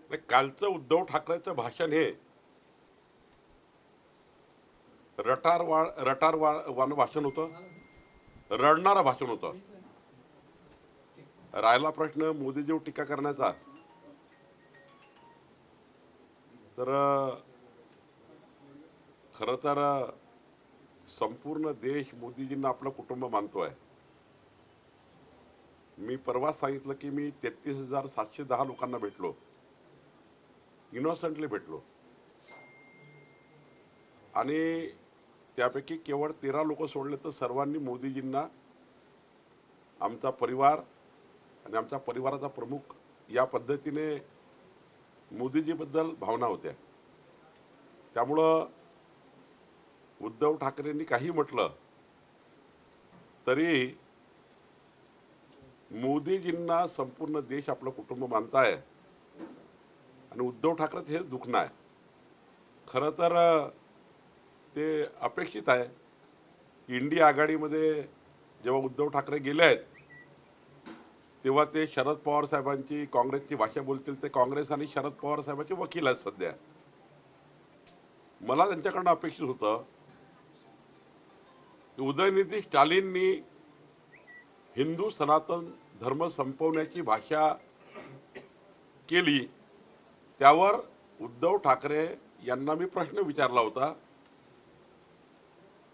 नाही, कालचं उद्धव ठाकरेंचं भाषण हे रटारवाण भाषण होतं, रडणारं भाषण होतं. राहिला प्रश्न मोदीजीवर टीका करण्याचा, तर खरं तर संपूर्ण देश मोदीजींना आपलं कुटुंब मानतोय. मी परवाच सांगितलं की मी 33,710 लोकांना भेटलो, इनोसंटली भेटलो, आणि त्यापैकी केवळ 13 लोक सोडले तर सर्वांनी मोदीजींना आमचा परिवार आणि आमच्या परिवाराचा प्रमुख या पद्धतीने मोदीजीबद्दल भावना होत्या. त्यामुळं उद्धव ठाकरेंनी काही म्हटलं तरी मोदीजींना संपूर्ण देश आपलं कुटुंब मानताय आणि उद्धव ठाकरे हेच दुखणं आहे. खरं तर ते अपेक्षित आहे. इंडिया आघाडीमध्ये जेव्हा उद्धव ठाकरे गेले आहेत तेव्हा ते शरद पवार साहेबांची काँग्रेसची भाषा बोलतील. ते काँग्रेस आणि शरद पवार साहेबांचे वकील आहेत सध्या. मला त्यांच्याकडनं अपेक्षित होतं की उदयनिधी स्टालिननी हिंदू सनातन धर्म संपवण्याची भाषा केली, त्यावर उद्धव ठाकरे यांना मी प्रश्न विचारला होता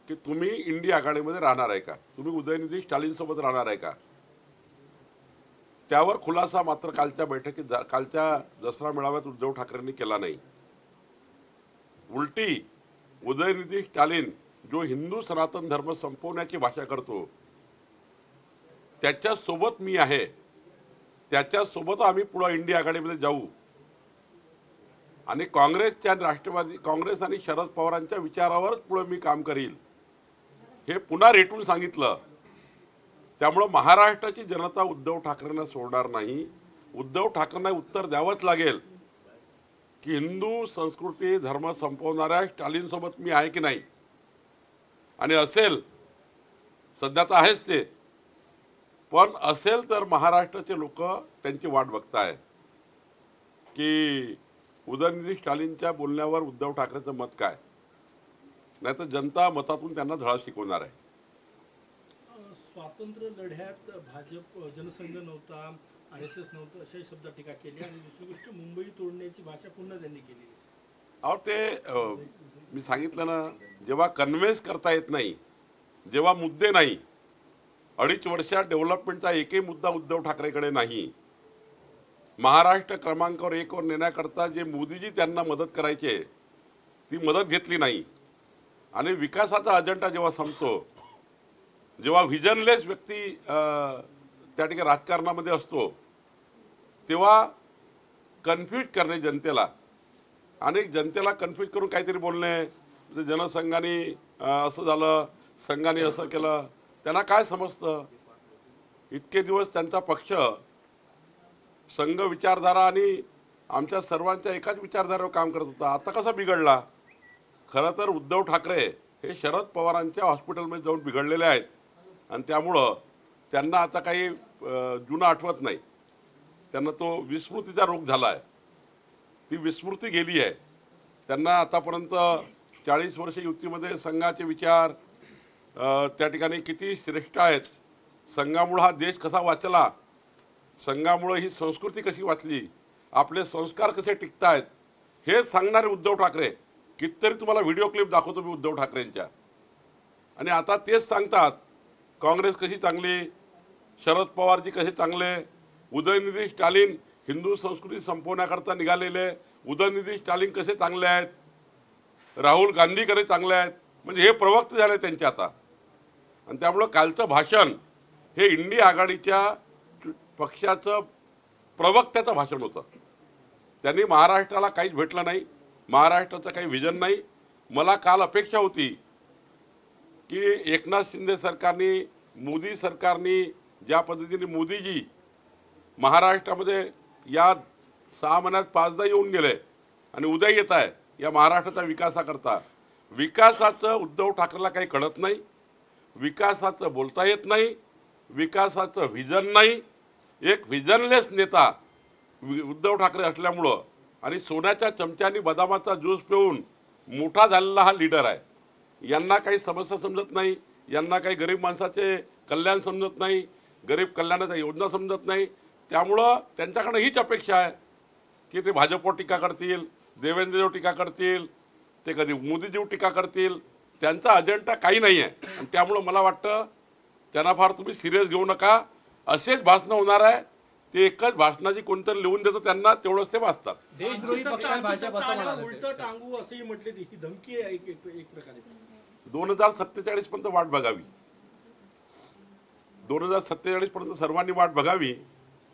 की तुम्ही इंडिया आघाडीमध्ये राहणार आहे का, तुम्ही उदयनिधी स्टालिन सोबत राहणार आहे का. त्यावर खुलासा मात्र कालच्या बैठकीत, कालच्या दसरा मेळाव्यात उद्धव ठाकरेंनी केला नाही. उलटी उदयनिधी स्टालिन जो हिंदू सनातन धर्म संपवण्याची भाषा करतो त्याच्यासोबत मी आहे, त्याच्यासोबत आम्ही पुढे इंडिया आघाडीमध्ये जाऊ आणि काँग्रेसच्या राष्ट्रवादी काँग्रेस आणि शरद पवारांच्या विचारावरच पुढे मी काम करील हे पुन्हा रेटून सांगितलं. त्यामुळे महाराष्ट्राची जनता उद्धव ठाकरेंना सोडणार नाही. उद्धव ठाकरेंना उत्तर द्यावंच लागेल की हिंदू संस्कृती धर्म संपवणाऱ्या स्टालिन सोबत मी आहे की नाही. आणि असेल, सध्या तर आहेच ते, पण असेल तर महाराष्ट्राचे लोक त्यांची वाट बघताय की उदयनिधी स्टालिनच्या बोलण्यावर उद्धव ठाकरेंचं मत काय. नाही तर जनता मतातून त्यांना धडा शिकवणार आहे. स्वातंत्र्य लढ्यात भाजप जनसंघ नव्हता, RSS नव्हतं अशा शब्दात टीका केली आणि दुसरी गोष्ट मुंबई तोडण्याची भाषा पुन्हा त्यांनी केली. अहो ते मी सांगितलं ना, जेव्हा कन्व्हेन्स करता येत नाही, जेव्हा मुद्दे नाही, 2.5 वर्षात डेव्हलपमेंटचा एकही मुद्दा उद्धव ठाकरेकडे नाही, महाराष्ट्र क्रमांकावर 1 वर नेण्याकरता जे मोदीजी त्यांना मदत करायचे ती मदत घेतली नाही, आणि विकासाचा अजेंडा जेव्हा संपतो, जेव्हा व्हिजनलेस व्यक्ती त्या ठिकाणी राजकारणामध्ये असतो तेव्हा कन्फ्यूज करणे जनतेला, आणि जनतेला कन्फ्यूज करून काहीतरी बोलणे, जनसंघाने असं झालं, संघाने असं केलं, त्यांना काय समजतं. इतके दिवस त्यांचा पक्ष संघ विचारधारा आणि आमच्या सर्वांच्या एकाच विचारधारेवर काम करत होता. आता कसा बिघडला. खरं तर उद्धव ठाकरे हे शरद पवारांच्या हॉस्पिटलमध्ये जाऊन बिघडलेले आहेत आणि त्यामुळं त्यांना आता काही जुनं आठवत नाही. त्यांना तो विस्मृतीचा रोग झाला आहे, ती विस्मृती गेली आहे. त्यांना आतापर्यंत 40 वर्ष युतीमध्ये संघाचे विचार त्या ठिकाणी किती श्रेष्ठ आहेत, संघामुळे हा देश कसा वाचला, संघामुळे ही संस्कृती कशी वाचली, आपले संस्कार कसे टिकतायत हे सांगणारे उद्धव ठाकरे. कितीतरी तुम्हाला व्हिडिओ क्लिप दाखवतो मी उद्धव ठाकरेंच्या, आणि आता तेच सांगतात काँग्रेस कशी चांगली, शरद पवारजी कसे चांगले, उदयनिधी स्टालिन हिंदू संस्कृती संपवण्याकरता निघालेले उदयनिधी स्टालिन कसे चांगले आहेत, राहुल गांधी कसे चांगले आहेत. म्हणजे हे प्रवक्ते झाले त्यांचे आता. आणि त्यामुळं कालचं भाषण हे इंडिया आघाडीच्या पक्षाचं प्रवक्त्याचं भाषण होतं. त्यांनी महाराष्ट्राला काहीच भेटलं नाही, महाराष्ट्राचं काही विजन नाही. मला काल अपेक्षा होती की एकनाथ शिंदे सरकारने, मोदी सरकारने ज्या पद्धतीने मोदीजी महाराष्ट्रामध्ये या 6 महिन्यात 5दा येऊन गेले आणि उद्या येत आहे या महाराष्ट्राचा विकासाकरता, विकासाचं उद्धव ठाकरेला काही कळत नाही, विकासाचं बोलता येत नाही, विकासाचं व्हिजन नाही. एक व्हिजनलेस नेता उद्धव ठाकरे असल्यामुळं आणि सोन्याच्या चमच्यानी बदामाचा ज्यूस पिऊन मोठा झालेला हा लीडर आहे. यांना काही समस्या समजत नाही, यांना काही गरीब माणसाचे कल्याण समजत नाही, गरीब कल्याणाच्या योजना समजत नाही. त्यामुळं त्यांच्याकडे हीच अपेक्षा आहे की ते भाजपवर टीका करतील, देवेंद्रजीवर टीका करतील, ते कधी मोदीजीवर टीका करतील. त्यांचा अजेंडा काही नाही आहे. आणि त्यामुळं मला वाटतं त्यांना फार तुम्ही सिरियस घेऊ नका. असेच भाषणं होणार आहे. ते एकच भाषणाची कोणतरी लिहून देतो त्यांना, तेवढंच ते वाचतात. देशद्रोही पक्ष आहे भाजप असं म्हणाले उलट टांगू असंही म्हटले ही धमकी आहे एक प्रकारे. 2047 पर्यंत वाट बघावी. 2047 पर्यंत सर्वांनी वाट बघावी,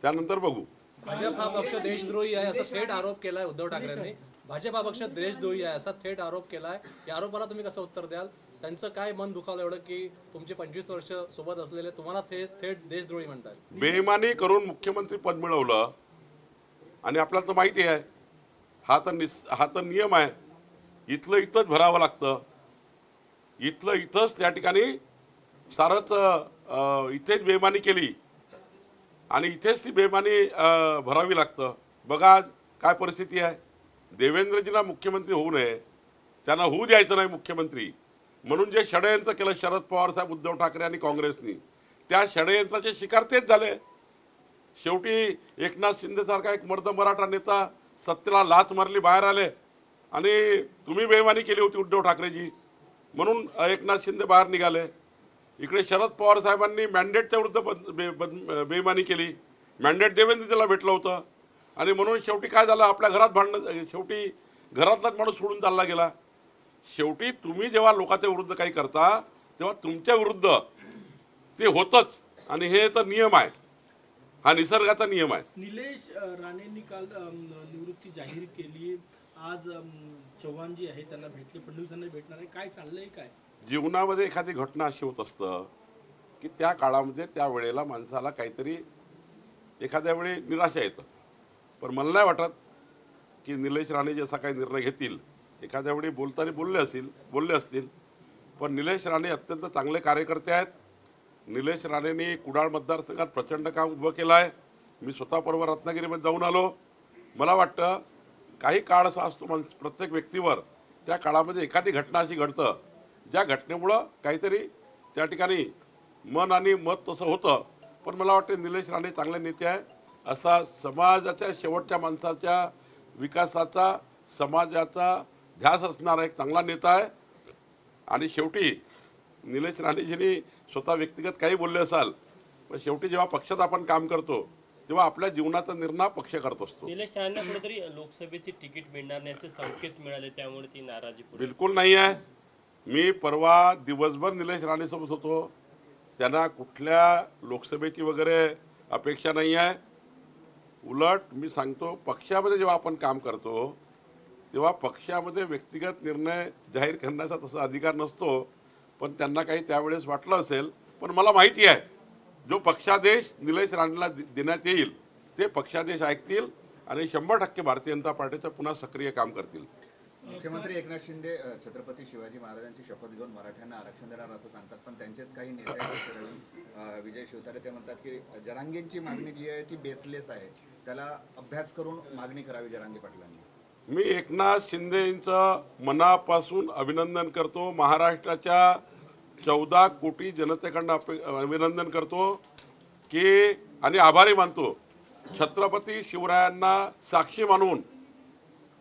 त्यानंतर बघू. भाजप हा पक्ष देशद्रोही आहे असा थेट आरोप केलाय उद्धव ठाकरेंनी. भाजप हा पक्ष देशद्रोही आहे असा थेट आरोप केलाय. या आरोपाला तुम्ही कसं उत्तर द्याल? त्यांचं काय मन दुखावलं एवढं की तुमचे 25 वर्ष सोबत असलेले तुम्हाला थेट देशद्रोही म्हणतात? बेईमानी करून मुख्यमंत्री पद मिळवलं आणि आपल्याला तर माहिती आहे हा तर नियम आहे. इथलं इथंच भरावं लागतं. इथलं इथंच त्या ठिकाणी सारंच इथेच बेईमानी केली आणि इथेच ती बेईमानी भरावी लागतं. बघा काय परिस्थिती आहे. देवेंद्रजींना मुख्यमंत्री होऊ नये, त्यांना होऊ द्यायचं नाही मुख्यमंत्री म्हणून जे षडयंत्र केलं शरद पवार साहेब, उद्धव ठाकरे आणि काँग्रेसनी, त्या षडयंत्राचे शिकार तेच झाले. शेवटी एकनाथ शिंदेसारखा एक मर्द मराठा नेता सत्तेला लाथ मारली, बाहेर आले आणि तुम्ही बेईमानी केली होती उद्धव ठाकरेजी म्हणून एकनाथ शिंदे बाहेर निघाले. इकडे शरद पवार साहेबांनी मॅन्डेटच्या विरुद्ध बेईमानी केली. मॅन्डेट देवेंद्रजीला भेटलं होतं आणि म्हणून शेवटी काय झालं, आपल्या घरात भांडणं, शेवटी घरातलाच माणूस सोडून चालला गेला. शेवटी तुम्ही जेव्हा लोकांच्या विरुद्ध काही करता तेव्हा तुमच्या विरुद्ध ते होतच आणि हे तर नियम आहे, हा निसर्गाचा नियम आहे. निलेश राणेंनी काल निवृत्ती जाहीर केली. आज चव्हाणजी आहे त्यांना भेटले, फडणवीसांना भेटणार आहे. काय चाललंय काय? जीवनामध्ये एखादी घटना अशी होत असतं की त्या काळामध्ये त्या वेळेला माणसाला काहीतरी एखाद्या वेळी निराशा येतं. पण मला नाही वाटत की निलेश राणे जसा काही निर्णय घेतील. एखाद्या वेळी बोलताना बोलले असतील, पण निलेश राणे अत्यंत चांगले कार्यकर्ते आहेत. निलेश राणेंनी कुडाळ मतदारसंघात प्रचंड काम उभं केलं आहे. मी स्वतः परवा रत्नागिरीमध्ये जाऊन आलो. मला वाटतं काही काळ असा असतो प्रत्येक व्यक्तीवर, त्या काळामध्ये एखादी घटना अशी घडतं ज्या घटनेमुळं काहीतरी त्या ठिकाणी मन आणि मत तसं होतं. पण मला वाटतं निलेश राणे चांगले नेते आहे. असा समाजाच्या शेवटच्या माणसाच्या विकासाचा, समाजाचा ध्यास असणारा एक चांगला नेता आहे. आणि शेवटी निलेश राणेजींनी स्वतः व्यक्तिगत काही बोलले असाल, पण शेवटी जेव्हा पक्षात आपण काम करतो तेव्हा आपल्या जीवनाचा निर्णय पक्ष करत असतो. निलेश राणेंना कुठेतरी लोकसभेची तिकीट मिळणार नाही असे संकेत मिळाले, त्यामुळे ती नाराजी बिलकुल नाही आहे. मी परवा दिवसभर निलेश राणेसोबत होतो. त्यांना कुठल्या लोकसभेची वगैरे अपेक्षा नाही आहे. उलट मी सांगतो, पक्षामध्ये जेव्हा आपण काम करतो तेव्हा पक्षामध्ये व्यक्तिगत निर्णय जाहीर करण्याचा तसा अधिकार नसतो. पण त्यांना काही त्यावेळेस वाटलं असेल. पण मला माहिती आहे जो पक्षादेश निलेश राणेला देण्यात येईल ते पक्षादेश ऐकतील आणि 100% भारतीय जनता पार्टीचं पुन्हा सक्रिय काम करतील. मुख्यमंत्री एकनाथ शिंदे छत्रपती शिवाजी महाराजांची शपथ घेऊन मराठ्यांना आरक्षण देणार असं सांगतात, पण त्यांचेच काही नेते आहेत, विजय शिवतारे, ते म्हणतात की जरांगेंची मागणी जी आहे ती बेसलेस आहे, त्याला अभ्यास करून मागणी करावी जरांगे पाटलांनी. मी एकनाथ शिंदेंचं मनापासून अभिनंदन करतो. महाराष्ट्राच्या 14 कोटी जनतेकडनं अभिनंदन करतो की आणि आभारी मानतो. छत्रपती शिवरायांना साक्षी मानून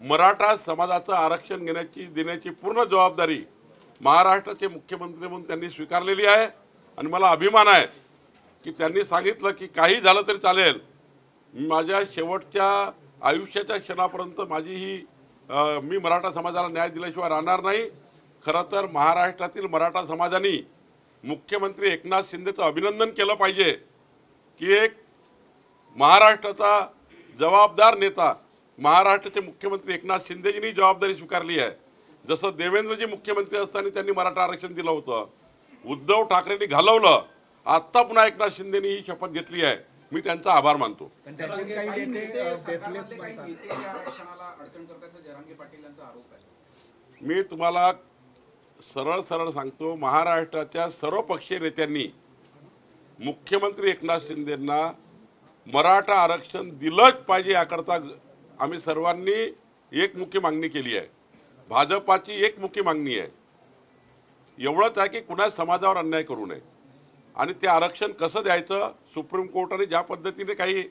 मराठा समाजाचं आरक्षण देण्याची पूर्ण जबाबदारी महाराष्ट्राचे मुख्यमंत्री म्हणून त्यांनी स्वीकारलेली आहे. आणि मला अभिमान आहे की त्यांनी सांगितलं की काही झालं तरी चालेल, माझ्या शेवटच्या आयुष्याच्या क्षणापर्यंत मी मराठा समाजाला न्याय दिल्याशिवाय राहणार नाही. खरं तर महाराष्ट्रातील मराठा समाजाने मुख्यमंत्री एकनाथ शिंदेचं अभिनंदन केलं पाहिजे की एक महाराष्ट्राचा जबाबदार नेता, महाराष्ट्राचे मुख्यमंत्री एकनाथ शिंदेजींनी जबाबदारी स्वीकारली आहे. जसं देवेंद्रजी मुख्यमंत्री असताना त्यांनी मराठा आरक्षण दिलं होतं, उद्धव ठाकरेंनी घालवलं, आत्ता पुन्हा एकनाथ शिंदेनी ही शपथ घेतली आहे. मी त्यांचा आभार मानतो. मी तुम्हाला सरळ सांगतो, महाराष्ट्राच्या सर्व पक्षीय नेत्यांनी मुख्यमंत्री एकनाथ शिंदेंना मराठा आरक्षण दिलंच पाहिजे याकरता आम्ही सर्वांनी एकमुखी मागणी केली आहे. भाजपाची एकमुखी मागणी आहे, एवढंच आहे की कुणा समाजावर अन्याय करू नये आणि ते आरक्षण कसं द्यायचं सुप्रीम कोर्टाने ज्या पद्धतीने काही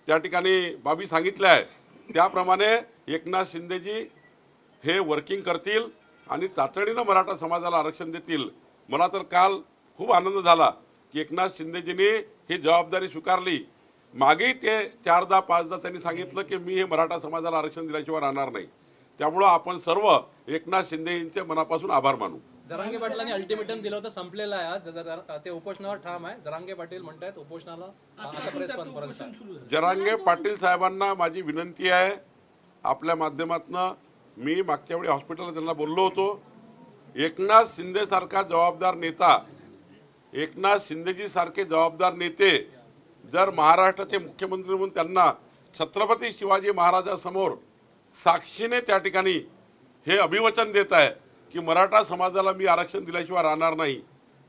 त्या ठिकाणी बाबी सांगितल्या आहे त्याप्रमाणे एकनाथ शिंदेजी हे वर्किंग करतील आणि तातडीनं मराठा समाजाला आरक्षण देतील. मला तर काल खूप आनंद झाला की एकनाथ शिंदेजींनी ही जबाबदारी स्वीकारली. मागेही ते 4दा 5दा त्यांनी सांगितलं की मी हे मराठा समाजाला आरक्षण दिल्याशिवाय राहणार नाही. त्यामुळं आपण सर्व एकनाथ शिंदेचे मनापासून आभार मानू. जरांगे पाटलांनी अल्टिमेटम दिलं होतं, संपलेलं आहे आज. ते उपोषणावर ठाम आहे. जरांगे पाटील म्हणतात उपोषणाला आता प्रेस कॉन्फरन्स आहे. जरांगे पाटील साहेबांना माझी विनंती आहे आपल्या माध्यमातून. मी मागच्या वेळी हॉस्पिटलला त्यांना बोललो होतो, एकनाथ शिंदे सारखा जबाबदार नेता, एकनाथ शिंदेजी सारखे जबाबदार नेते जर महाराष्ट्राचे मुख्यमंत्री म्हणून त्यांना छत्रपती शिवाजी महाराजांसमोर साक्षीने त्या ठिकाणी हे अभिवचन देत आहे की मराठा समाजाला मी आरक्षण दिल्याशिवाय राहणार नाही,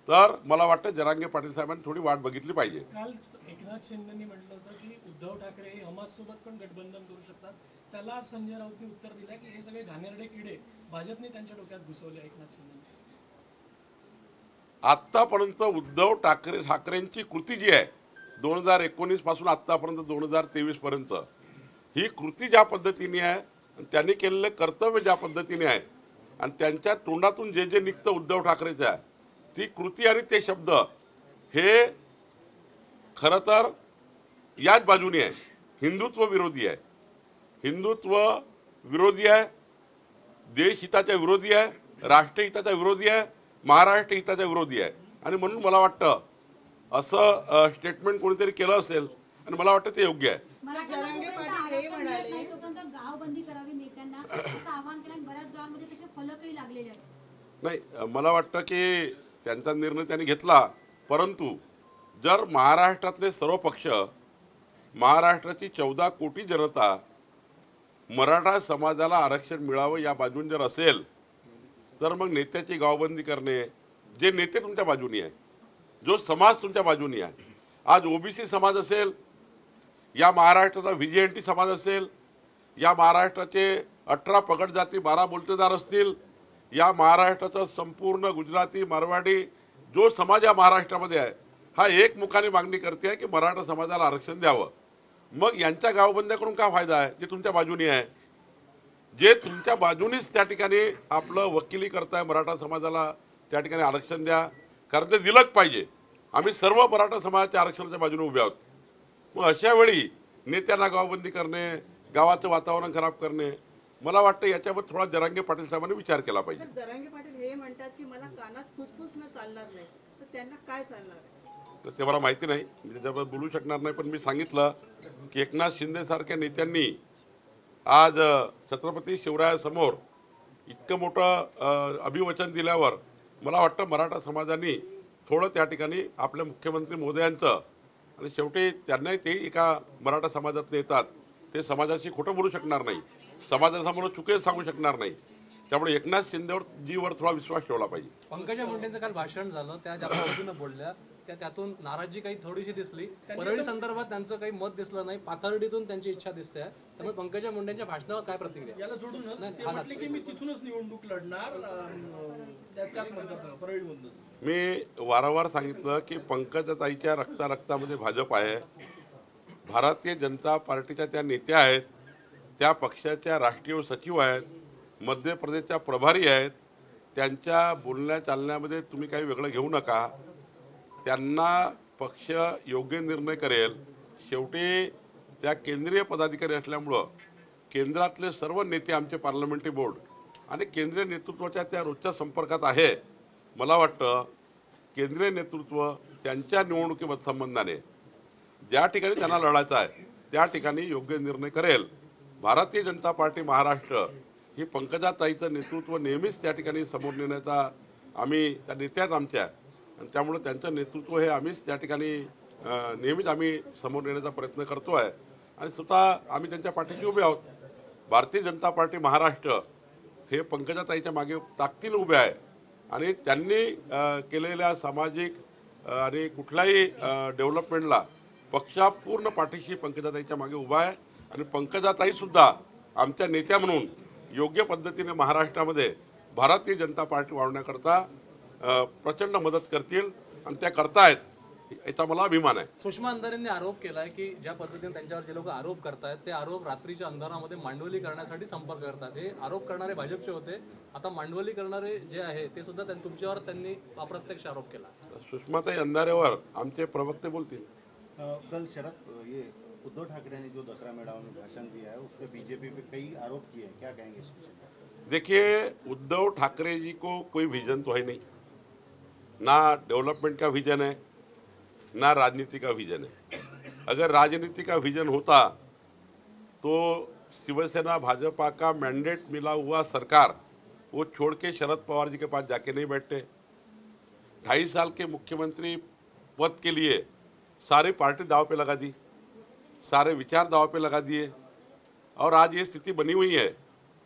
तर मला वाटतं जरांगे पाटील साहेबांनी थोडी वाट बघितली पाहिजे. काल एकनाथ शिंदेनी म्हटलं होतं की उद्धव ठाकरे हे हमास सोबत पण गठबंधन करू शकतात. त्याला संजय राऊतनी उत्तर दिलं की हे सगळे घाणेरडे किडे भाजपने त्यांच्या डोक्यात घुसवले. एकनाथ शिंदे आत्तापर्यंत उद्धव ठाकरेंची कृती जी आहे 2019 पासून आत्तापर्यंत 2023 पर्यंत ही कृती ज्या पद्धतीने आहे आणि त्यांनी केलेले कर्तव्य ज्या पद्धतीने आहे आणि त्यांच्या तोंडातून जे जे निघतं उद्धव ठाकरेच्या ती कृती आणि ते शब्द हे खरं तर याच बाजूने आहे. हिंदुत्व विरोधी आहे, हिंदुत्व विरोधी आहे, देशहिताच्या विरोधी आहे, राष्ट्रहिताच्या विरोधी आहे, महाराष्ट्र हिताच्या विरोधी आहे. आणि म्हणून मला वाटतं असं स्टेटमेंट कोणीतरी केलं असेल आणि मला वाटतं ते योग्य आहे. जरांगे पाटील हे म्हणाले तोपर्यंत गावबंदी करावी नेत्यांना असं आवाहन केलं आणि बऱ्याच गावांमध्ये तसे फलकही लागलेले आहेत. नाही, मला वाटतं की त्यांचा निर्णय त्यांनी घेतला, परंतु जर महाराष्ट्रातले सर्व पक्ष, महाराष्ट्राची 14 कोटी जनता मराठा समाजाला आरक्षण मिळावं या बाजून जर असेल तर मग नेत्याची गावबंदी करणे, जे नेते तुमच्या बाजूनी आहे, जो समाज तुमच्या बाजूनी आहे, आज ओबीसी समाज असेल, या महाराष्ट्राचा व्हीजेएनटी समाज असेल, या महाराष्ट्राचे 18 पगड जाती 12 बोलतेदार असतील, या महाराष्ट्राचा संपूर्ण गुजराती मारवाडी जो समाज या महाराष्ट्रामध्ये आहे हा एकमुखाने मागणी करते आहे की मराठा समाजाला आरक्षण द्यावं. मग यांच्या गावबंद्या करून काय फायदा आहे जे तुमच्या बाजूनी आहे, जे तुमच्या बाजूनीच त्या ठिकाणी आपलं वकिली करताय मराठा समाजाला त्या ठिकाणी आरक्षण द्या, कारण ते दिलंच पाहिजे. आम्ही सर्व मराठा समाजाच्या आरक्षणाच्या बाजूने उभे आहोत. मग अशा वेळी नेत्यांना गावबंदी करणे, गावाचं वातावरण खराब करणे, मला वाटतं याच्यावर थोडा जरांगे पाटील साहेबांनी विचार केला पाहिजे. जरांगे पाटील हे म्हणतात की मला कानात फुसफुस न चालणार नाही, तर त्यांना काय चालणार आहे? तर ते मला माहिती नाही, मी त्याच्याबद्दल बोलू शकणार नाही. पण मी सांगितलं की एकनाथ शिंदे सारख्या नेत्यांनी आज छत्रपती शिवरायासमोर इतकं मोठं अभिवचन दिल्यावर मला वाटतं मराठा समाजाने थोडं त्या ठिकाणी आपल्या मुख्यमंत्री महोदयांचं, आणि शेवटी त्यांनाही ते एका मराठा समाजात येतात, ते समाजाशी खोटं बोलू शकणार नाही, समाजासमोर चुके सांगू शकणार नाही. त्यामुळे एकनाथ शिंदेवर जीवर थोडा विश्वास ठेवला पाहिजे. पंकजा मुंडेंचं काल भाषण झालं, त्या ज्या पद्धतीनं बोलल्या त्यातून नाराजी काही थोडीशी दिसली. परळी संदर्भात त्यांचं काही मत दिसलं नाही, पाथर्डीतून त्यांची इच्छा दिसते. त्यामुळे पंकजा मुंडेंच्या भाषणावर काय प्रतिक्रिया? याला जोडूनच ते म्हटले की मी तिथूनच निवडणूक लढणार त्याच मतदारसंघ परळीमधूनच. मी वारंवार सांगितलं की पंकजाताईच्या रक्तामध्ये भाजप आहे, भारतीय जनता पार्टीच्या त्या नेत्या आहेत, त्या पक्षाच्या राष्ट्रीय सचिव आहेत, मध्य प्रदेशच्या प्रभारी आहेत. त्यांच्या बोलण्या चालण्यामध्ये तुम्ही काही वेगळं घेऊ नका. त्यांना पक्ष योग्य निर्णय करेल. शेवटी त्या केंद्रीय पदाधिकारी असल्यामुळं केंद्रातले सर्व नेते आमचे पार्लमेंटरी बोर्ड आणि केंद्रीय नेतृत्वाच्या त्या रोजच्या संपर्कात आहे. मला वाटतं केंद्रीय नेतृत्व त्यांच्या निवडणुकी संबंधाने ज्या ठिकाणी त्यांना लढायचं आहे त्या ठिकाणी योग्य निर्णय करेल. भारतीय जनता पार्टी महाराष्ट्र ही पंकजाताईचं नेतृत्व नेहमीच त्या ठिकाणी समोर नेण्याचा आम्ही त्या नेत्यात आमच्या, आणि त्यामुळे त्यांचं नेतृत्व हे आम्हीच त्या ठिकाणी नेहमीच आम्ही समोर नेण्याचा प्रयत्न करतो आहे आणि स्वतः आम्ही त्यांच्या पाठीशी उभे आहोत. भारतीय जनता पार्टी महाराष्ट्र हे पंकजाताईच्या मागे ताकदीने उभे आहे आणि त्यांनी केलेल्या सामाजिक आणि कुठल्याही डेव्हलपमेंटला पक्षा पूर्ण पाठीशी पंकजाताईच्या मागे उभा आहे आणि पंकजाताई सुद्धा आमच्या नेत्या म्हणून योग्य पद्धतीने महाराष्ट्रामध्ये भारतीय जनता पार्टी वाढवण्याकरता प्रचंड मदत करतील आणि त्या करतायत, याचा मला अभिमान आहे. सुषमा अंधारेंनी आरोप केलाय की ज्या पद्धतीने त्यांच्यावर जे लोक आरोप करतायत ते आरोप रात्रीच्या अंधारामध्ये मांडवली करण्यासाठी संपर्क करतात. हे आरोप करणारे भाजपचे होते, आता मांडवली करणारे जे आहे ते सुद्धा तुमच्यावर त्यांनी अप्रत्यक्ष आरोप केला. सुषमाताई अंधारेवर आमचे प्रवक्ते बोलतील. कल ये उद्धव ठाकरे ने जो दसरा मेड़ाव में भाषण दिया है उस पर बीजेपी पे कई आरोप किए हैं, क्या कहेंगे इस विषय में? देखिए, उद्धव ठाकरे जी को कोई विजन तो है नहीं, ना डेवलपमेंट का विजन है ना राजनीति का विजन है. अगर राजनीति का विजन होता तो शिवसेना भाजपा का मैंडेट मिला हुआ सरकार वो छोड़ के शरद पवार जी के पास जाके नहीं बैठते. 2.5 साल के मुख्यमंत्री पद के लिए सारी पार्टी दाव पे लगा दी, सारे विचार दाव पे लगा दिए और आज ये स्थिति बनी हुई है.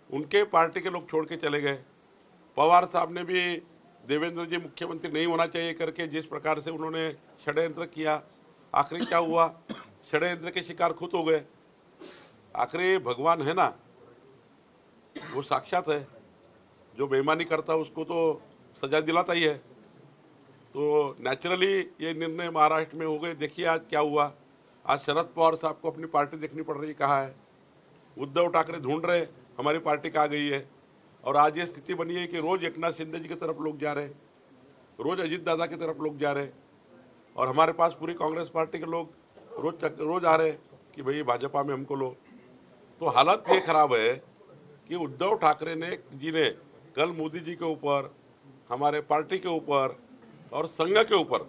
उनके पार्टी के लोग छोड़ के चले गए. पवार साहब ने भी देवेंद्र जी मुख्यमंत्री नहीं होना चाहिए करके जिस प्रकार से उन्होंने षड्यंत्र किया, आखिरी क्या हुआ, षड्यंत्र के शिकार खुद हो गए. आखिरी भगवान है ना, वो साक्षात है, जो बेईमानी करता है उसको तो सजा दिलाता ही है. तो नेचुरली ये निर्णय महाराष्ट्र में हो गए. देखिए आज क्या हुआ, आज शरद पवार साहब को अपनी पार्टी देखनी पड़ रही, कहाँ है. उद्धव ठाकरे ढूंढ रहे हमारी पार्टी कहाँ गई है. और आज ये स्थिति बनी है कि रोज एकनाथ शिंदे जी की तरफ लोग जा रहे, रोज अजीत दादा की तरफ लोग जा रहे और हमारे पास पूरी कांग्रेस पार्टी के लोग रोज आ रहे कि भाई भाजपा में हमको लो. तो हालत ये खराब है कि उद्धव ठाकरे जी ने कल मोदी जी के ऊपर, हमारे पार्टी के ऊपर और संघ के ऊपर,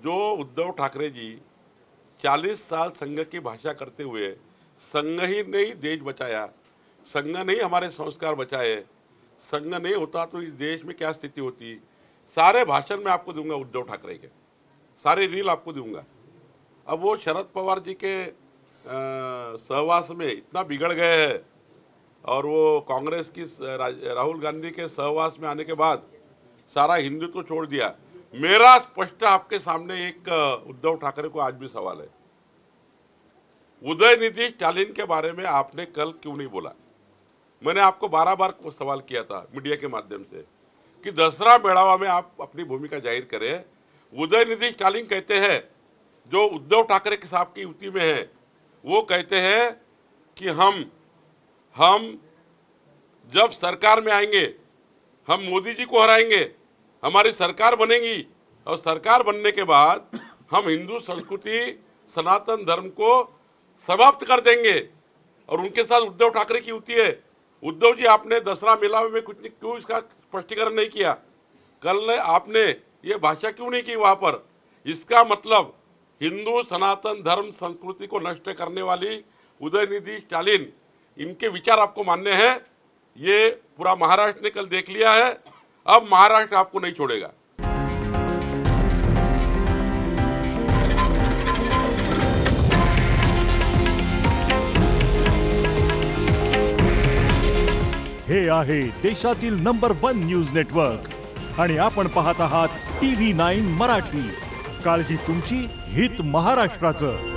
जो उद्धव ठाकरे जी 40 साल संघ की भाषा करते हुए संघ ही नहीं देश बचाया, संघ नहीं हमारे संस्कार बचाए, संघ नहीं होता तो इस देश में क्या स्थिति होती. सारे भाषण मैं आपको दूंगा उद्धव ठाकरे के, सारे रील आपको दूंगा. अब वो शरद पवार जी के सहवास में इतना बिगड़ गए हैं और वो कांग्रेस की राहुल गांधी के सहवास में आने के बाद सारा हिंदुत्व छोड़ दिया. मेरा स्पष्ट आपके सामने एक उद्धव ठाकरे को आज भी सवाल है. उदयनिधि स्टालिन के बारे में आपने कल क्यों नहीं बोला? मैंने आपको 12 बार सवाल किया था मीडिया के माध्यम से कि दसरा मेड़ावा में आप अपनी भूमिका जाहिर करें. उदयनिधि स्टालिन कहते हैं, जो उद्धव ठाकरे के साथ की युति में है, वो कहते हैं कि हम जब सरकार में आएंगे हम मोदी जी को हराएंगे, हमारी सरकार बनेगी और सरकार बनने के बाद हम हिंदू संस्कृति सनातन धर्म को समाप्त कर देंगे. और उनके साथ उद्धव ठाकरे की युति है. उद्धव जी, आपने दसरा मेला में कुछ नहीं, क्यों इसका स्पष्टीकरण नहीं किया? कल आपने ये भाषा क्यों नहीं की वहां पर? इसका मतलब हिंदू सनातन धर्म संस्कृति को नष्ट करने वाली उदयनिधि स्टालिन, इनके विचार आपको मानने हैं. ये पूरा महाराष्ट्र ने कल देख लिया है. अब महाराष्ट्र आपको नहीं छोड़ेगा. हे आहे देशातील नंबर 1 न्यूज नेटवर्क आणि आपण पाहत आहात TV9 मराठी. काळजी तुमची, हित महाराष्ट्राचं.